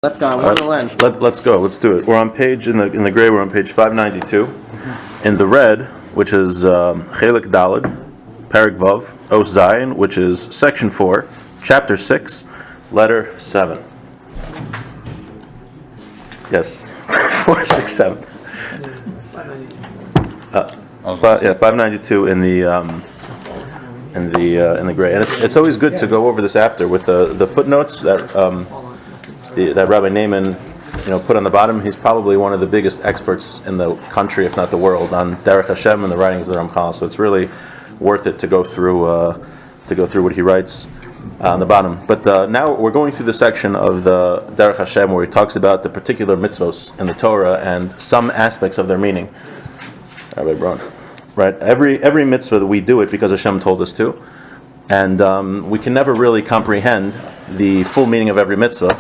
Let's go. We're going to learn. Let's go. Let's do it. We're on page in the gray. We're on page 592. In the red, which is Chelik Daled, Perek Vav, Os Zayin, which is section 4, chapter 6, letter 7. Yes, 4, 6, 7. 592 in the gray, and it's always good to go over this after with the footnotes that that Rabbi Naaman put on the bottom. He's probably one of the biggest experts in the country, if not the world, on Derech Hashem and the writings of the Ramchal. So it's really worth it to go through what he writes on the bottom. But now we're going through the section of the Derech Hashem where he talks about the particular mitzvos in the Torah and some aspects of their meaning. Rabbi Braun, right? Every mitzvah that we do it because Hashem told us to, and we can never really comprehend the full meaning of every mitzvah.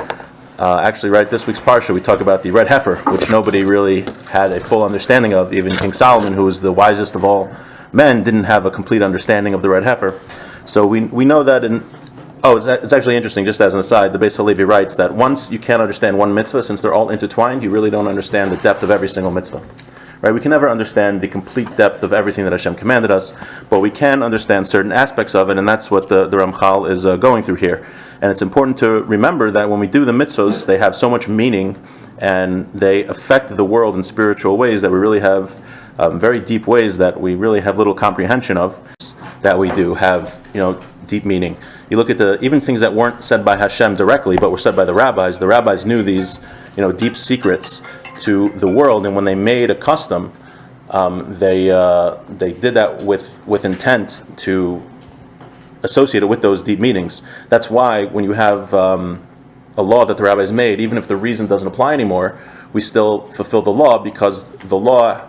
Actually, right, this week's parsha we talk about the red heifer, which nobody really had a full understanding of. Even King Solomon, who was the wisest of all men, didn't have a complete understanding of the red heifer. So we know that it's actually interesting, just as an aside, the Beis Halevi writes that once you can't understand one mitzvah, since they're all intertwined, you really don't understand the depth of every single mitzvah. Right? We can never understand the complete depth of everything that Hashem commanded us, but we can understand certain aspects of it, and that's what the Ramchal is going through here. And it's important to remember that when we do the mitzvahs, they have so much meaning, and they affect the world in spiritual ways that we really have very deep ways that we really have little comprehension of, that we do have deep meaning. You look at even things that weren't said by Hashem directly, but were said by the rabbis. The rabbis knew these deep secrets to the world, and when they made a custom, they did that with intent to associate it with those deep meanings. That's why when you have a law that the rabbis made, even if the reason doesn't apply anymore, we still fulfill the law because the law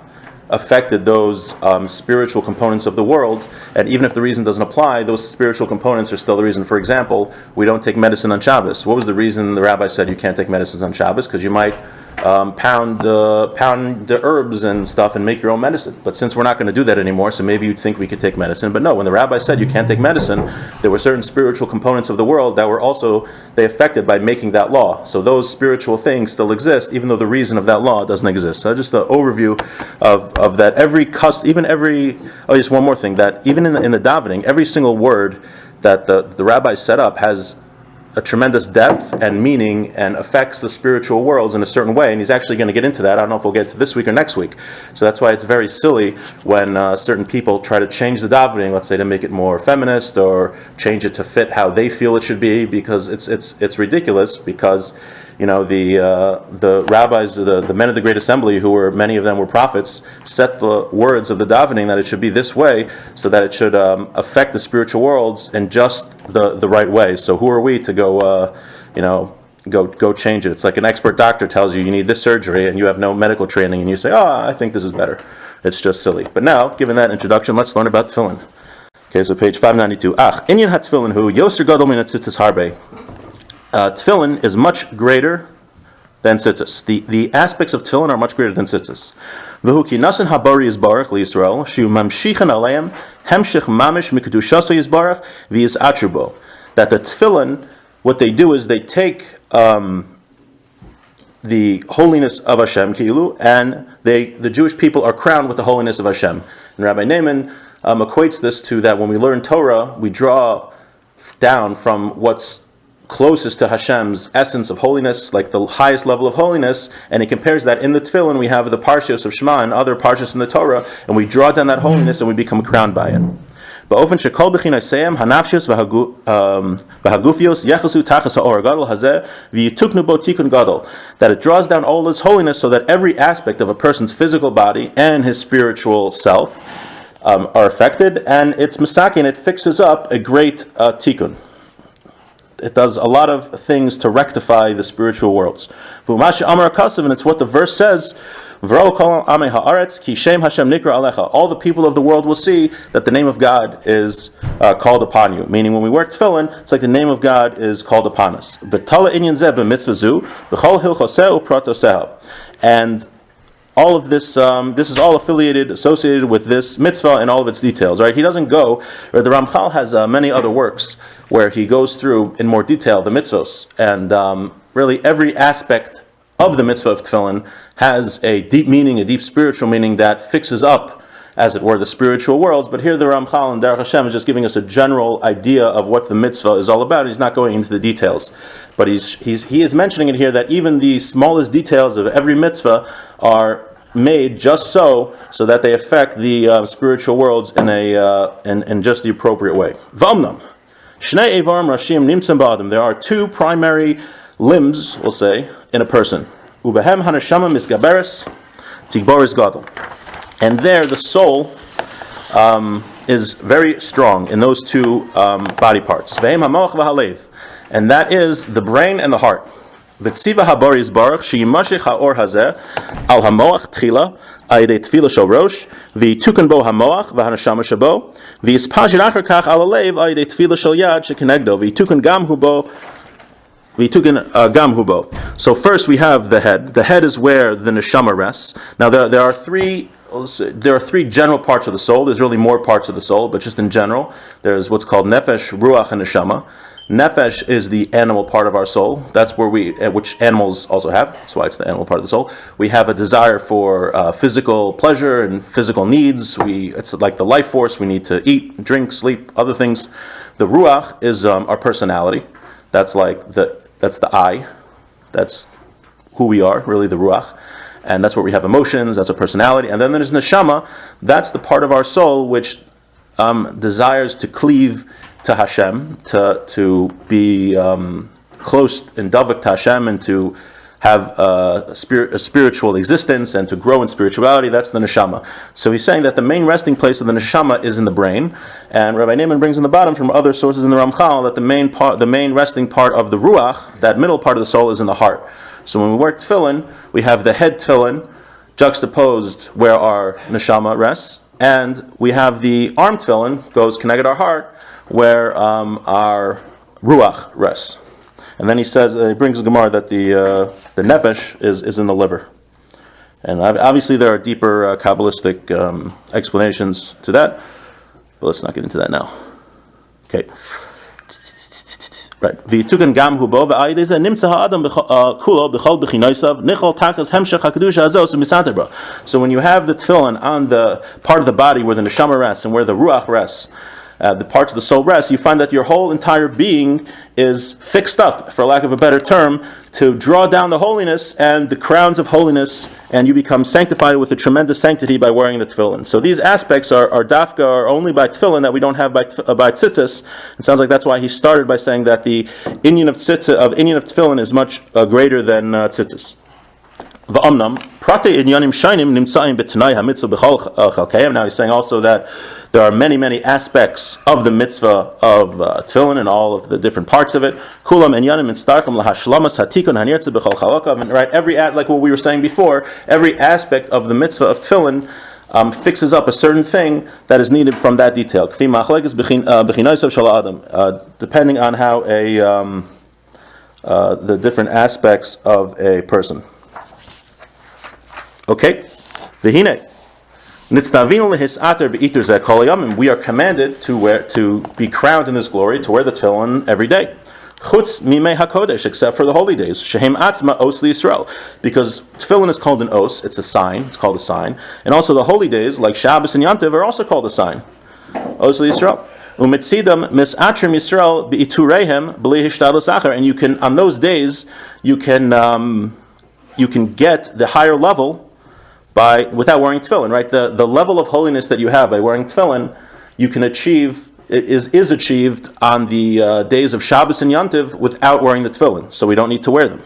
affected those spiritual components of the world, and even if the reason doesn't apply, those spiritual components are still the reason. For example, we don't take medicine on Shabbos. What was the reason the rabbi said you can't take medicines on Shabbos? Because you might pound the herbs and stuff and make your own medicine. But since we're not going to do that anymore, so maybe you'd think we could take medicine. But no, when the rabbi said you can't take medicine, there were certain spiritual components of the world that were also affected by making that law. So those spiritual things still exist, even though the reason of that law doesn't exist. So just the overview of that. Just one more thing, that even in the davening, every single word that the rabbis set up has a tremendous depth and meaning and affects the spiritual worlds in a certain way, and he's actually going to get into that. I don't know if we'll get to this week or next week. So that's why it's very silly when certain people try to change the davening, let's say to make it more feminist or change it to fit how they feel it should be, because it's ridiculous, because the rabbis, the men of the Great Assembly, many of them were prophets, set the words of the davening that it should be this way, so that it should affect the spiritual worlds in just the right way. So who are we to go change it? It's like an expert doctor tells you need this surgery, and you have no medical training, and you say, I think this is better. It's just silly. But now, given that introduction, let's learn about tefillin. Okay, so page 592. Inyan ha-tefillin hu yoser gadol min ha-tzitzis harbe. Tefillin is much greater than tzitzis. The aspects of tefillin are much greater than tzitzis. V'hu ki nasan habari yizbarach liYisrael shu mamshichan aleim hemshich mamish mikudushaso yizbarach v'yizatru bo. That the tefillin, what they do is they take the holiness of Hashem, ki'ilu, and the Jewish people are crowned with the holiness of Hashem. And Rabbi Naaman equates this to that when we learn Torah, we draw down from what's closest to Hashem's essence of holiness, like the highest level of holiness, and he compares that in the tefillin. We have the parshas of Shema and other parshas in the Torah, and we draw down that holiness and we become crowned by it. That it draws down all this holiness so that every aspect of a person's physical body and his spiritual self are affected, and it's misakin, it fixes up a great tikkun. It does a lot of things to rectify the spiritual worlds. And it's what the verse says, all the people of the world will see that the name of God is called upon you. Meaning when we wear tefillin, it's like the name of God is called upon us. And all of this, this is all associated with this mitzvah and all of its details, right? He doesn't go, or the Ramchal has many other works where he goes through in more detail the mitzvahs, and really every aspect of the mitzvah of tefillin has a deep meaning, a deep spiritual meaning that fixes up, as it were, the spiritual worlds. But here the Ramchal and Derech Hashem is just giving us a general idea of what the mitzvah is all about. He's not going into the details. But he is mentioning it here that even the smallest details of every mitzvah are made just so that they affect the spiritual worlds in just the appropriate way. V'amnam, shnei evarim rashim nimtzem ba'adam. There are two primary limbs, we'll say, in a person. Ubehem haneshama misgaberes tigboris gadol. And there the soul is very strong in those two body parts. Ve'em hamoach v'halev. And that is the brain and the heart. V'tziva haboris baruch sheyimashich ha'or hazeh al hamoach tchila ayidei tefila shel rosh v'yituken bo hamoach v'haneshama shabo v'yispajir achar kach al halev ayidei tefila shel yad shekenegdo v'yituken gam hubo. So first we have the head. The head is where the neshama rests. Now there are three general parts of the soul. There's really more parts of the soul, but just in general, there's what's called nefesh, ruach, and neshama. Nefesh is the animal part of our soul. That's where which animals also have. That's why it's the animal part of the soul. We have a desire for physical pleasure and physical needs. It's like the life force. We need to eat, drink, sleep, other things. The ruach is our personality. That's the I. That's who we are, really, the ruach. And that's where we have emotions, that's a personality. And then there's neshama, that's the part of our soul which desires to cleave to Hashem, to be close and davak to Hashem, and to have a spiritual existence and to grow in spirituality. That's the neshama. So he's saying that the main resting place of the neshama is in the brain, and Rabbi Naaman brings in the bottom from other sources in the Ramchal that the main resting part of the ruach, that middle part of the soul, is in the heart. So when we wear tefillin, we have the head tefillin juxtaposed where our neshama rests, and we have the arm tefillin goes connected our heart where our ruach rests. And then he says, he brings a gemara that the nefesh is in the liver. And obviously there are deeper Kabbalistic explanations to that, but let's not get into that now. Okay. Right. V'yituken gam hubo v'ayidei nimtza ha'adam kulo b'chol b'chinaisav nichol takas hemshech ha'kedusha hazos u'misanterbra. So when you have the tefillin on the part of the body where the neshama rests and where the ruach rests, the parts of the soul rest, you find that your whole entire being is fixed up, for lack of a better term, to draw down the holiness and the crowns of holiness, and you become sanctified with a tremendous sanctity by wearing the tefillin. So these aspects are dafka, are only by tefillin that we don't have by tzitzis. It sounds like that's why he started by saying that the inyan of tefillin is much greater than tzitzis. V'amnam prate inyanim shainim nimtzaim b'tanai hamitzvah b'chol chalkayim. Now he's saying also that there are many aspects of the mitzvah of tefillin and all of the different parts of it. Kulam inyanim instarcham lahashlamas hatikun hanirtza b'chol chalokav. And right, like what we were saying before, every aspect of the mitzvah of tefillin fixes up a certain thing that is needed from that detail. Depending on how the different aspects of a person. Okay, v'hine nitztavinu lehisater beiter zeh kol hayamim. We are commanded to be crowned in this glory, to wear the tefillin every day. Chutz mimei hakodesh, except for the holy days. Shehem atzma os liYisrael, because tefillin is called an os. It's a sign. It's called a sign. And also the holy days, like Shabbos and Yantiv, are also called a sign. Os liYisrael. Umitzidam misatrim Yisrael beitureihem b'li hishtadlus acher. And you can, on those days, you can get the higher level without wearing tefillin, right? The level of holiness that you have by wearing tefillin, you can achieve, is achieved on the days of Shabbos and Yantiv without wearing the tefillin, so we don't need to wear them.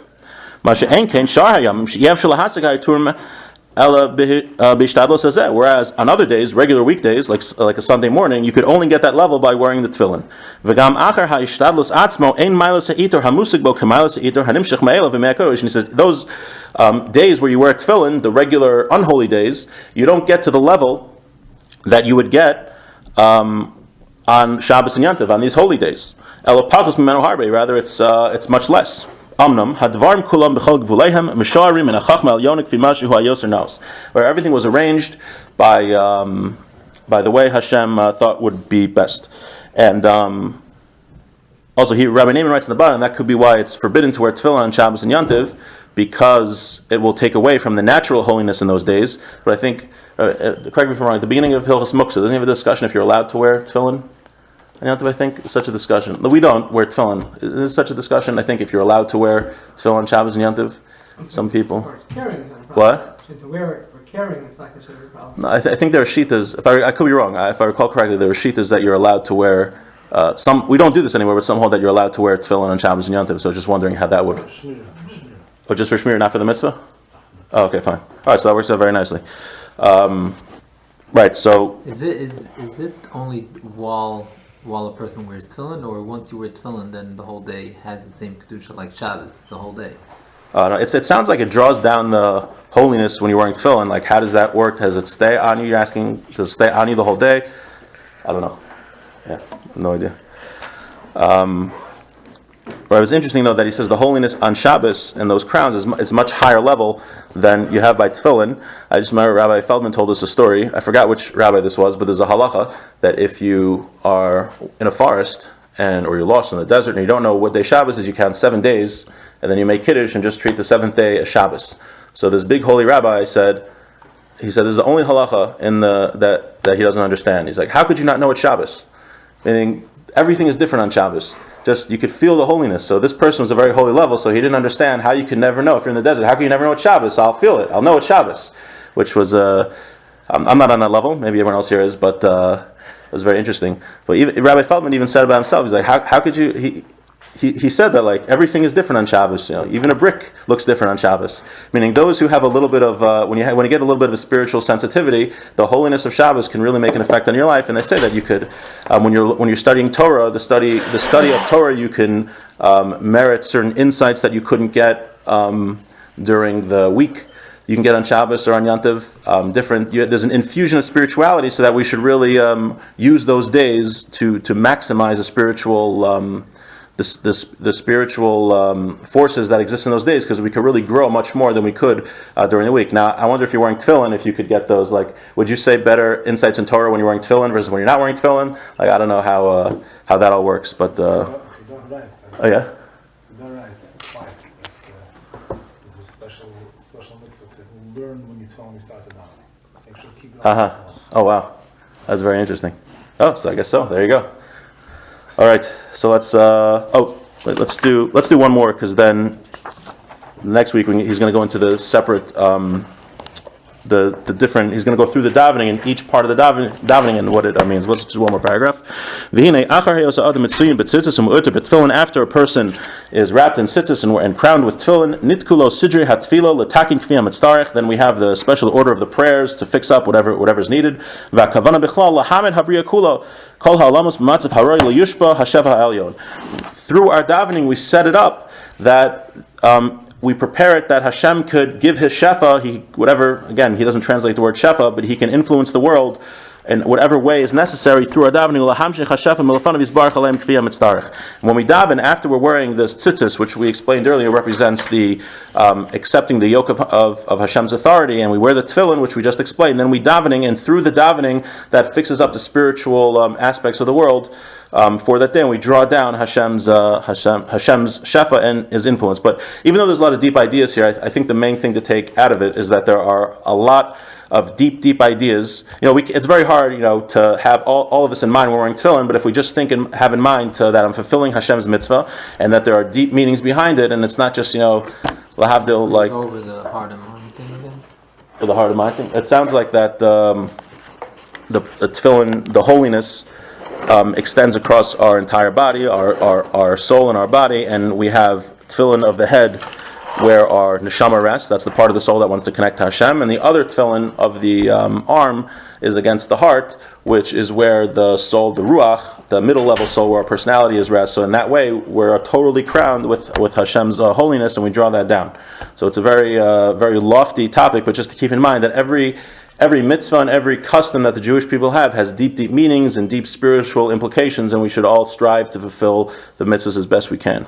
Whereas on other days, regular weekdays, like a Sunday morning, you could only get that level by wearing the tefillin. And he says, those days where you wear tefillin, the regular unholy days, you don't get to the level that you would get on Shabbos and Yantiv, on these holy days. Rather, it's much less. Amnam hadvarim kulam b'chol gvuleihem misharim and achachma elyonik fimashu hayoser nos, where everything was arranged by the way Hashem thought would be best. And also, Rabbi Naaman writes in the bottom, that could be why it's forbidden to wear tefillin on Shabbos and Yantiv, because it will take away from the natural holiness in those days. But I think, correct me if I'm wrong, at the beginning of Hilchos Muktzah, doesn't he have a discussion if you're allowed to wear tefillin on Yantiv, I think? Such a discussion. We don't wear tefillin. There's such a discussion, I think, if you're allowed to wear tefillin on Shabbos and Yantiv. Some people. What? To wear it for carrying, it's not considered a problem. No, I think there are shitas, I could be wrong, if I recall correctly, there are shitas that you're allowed to wear. We don't do this anymore, but some hold that you're allowed to wear tefillin on Shabbos and Yantiv. So just wondering how that would. Oh, just for shmir, not for the mitzvah. Oh, okay, fine. All right, so that works out very nicely. Right. So is it only while a person wears tefillin, or once you wear tefillin, then the whole day has the same kedusha like Shabbos? It's a whole day. No, it sounds like it draws down the holiness when you're wearing tefillin. Like, how does that work? Does it stay on you? You're asking, does it stay on you the whole day? I don't know. Yeah, no idea. But it was interesting, though, that he says the holiness on Shabbos and those crowns is much higher level than you have by tefillin. I just remember Rabbi Feldman told us a story. I forgot which rabbi this was, but there's a halacha that if you are in a forest or you're lost in the desert and you don't know what day Shabbos is, you count 7 days, and then you make Kiddush and just treat the 7th day as Shabbos. So this big holy rabbi said, this is the only halacha that he doesn't understand. He's like, how could you not know it's Shabbos? Meaning, everything is different on Shabbos. Just, you could feel the holiness. So this person was a very holy level, so he didn't understand how you can never know. If you're in the desert, how can you never know it's Shabbos? I'll feel it. I'll know it's Shabbos. Which was, I'm not on that level. Maybe everyone else here is, but it was very interesting. But Rabbi Feldman even said about himself, he's like, how could you... He said that, like, everything is different on Shabbos. Even a brick looks different on Shabbos. Meaning, those who have a little bit of when you get a little bit of a spiritual sensitivity, the holiness of Shabbos can really make an effect on your life. And they say that you could, when you're studying Torah, the study of Torah, you can merit certain insights that you couldn't get during the week. You can get on Shabbos or on Yantiv. There's an infusion of spirituality, so that we should really use those days to maximize the spiritual. The spiritual forces that exist in those days, because we could really grow much more than we could during the week. Now, I wonder if you're wearing tefillin, if you could get those. Like, would you say better insights in Torah when you're wearing tefillin versus when you're not wearing tefillin? Like, I don't know how that all works, but oh yeah. yeah. Don't rise twice. There's a special mitzvah to learn when you tell them you start to daven. Make sure to keep it on. Oh wow, that's very interesting. Oh, so I guess so. There you go. All right, so let's do one more, because then next week he's going to go into the separate the different. He's going to go through the davening and each part of the davening and what it means. Let's do one more paragraph. After a person is wrapped in tzitzis and crowned with tefillin, nitkulo sidri hatfilo letakin kfiyam mitzdarech. Then we have the special order of the prayers to fix up whatever is needed. V'akavana bichlal lahamed habriya kulo kol ha'olamos b'matzav haroi liyushba hashev ha'elyon. Through our davening, we set it up that. We prepare it that Hashem could give his shefa, he doesn't translate the word shefa, but he can influence the world in whatever way is necessary through our davening. When we daven, after we're wearing this tzitzis, which we explained earlier represents the accepting the yoke of Hashem's authority, and we wear the tefillin, which we just explained, then we davening, and through the davening that fixes up the spiritual aspects of the world, for that day, and we draw down Hashem's shefa and his influence. But even though there's a lot of deep ideas here, I think the main thing to take out of it is that there are a lot of deep ideas. It's very hard, to have all of this in mind when we're wearing tefillin. But if we just think and have in mind that I'm fulfilling Hashem's mitzvah, and that there are deep meanings behind it, and it's not just lahavdil like over the heart and mind thing again. For the heart and mind thing, it sounds like that the tefillin, the holiness. Extends across our entire body, our soul and our body, and we have tefillin of the head where our neshama rests. That's the part of the soul that wants to connect to Hashem, and the other tefillin of the arm is against the heart, which is where the soul, the ruach, the middle level soul, where our personality is rest. So in that way, we're totally crowned with Hashem's holiness, and we draw that down. So it's a very very lofty topic, but just to keep in mind that every mitzvah and every custom that the Jewish people have has deep meanings and deep spiritual implications, and we should all strive to fulfill the mitzvahs as best we can.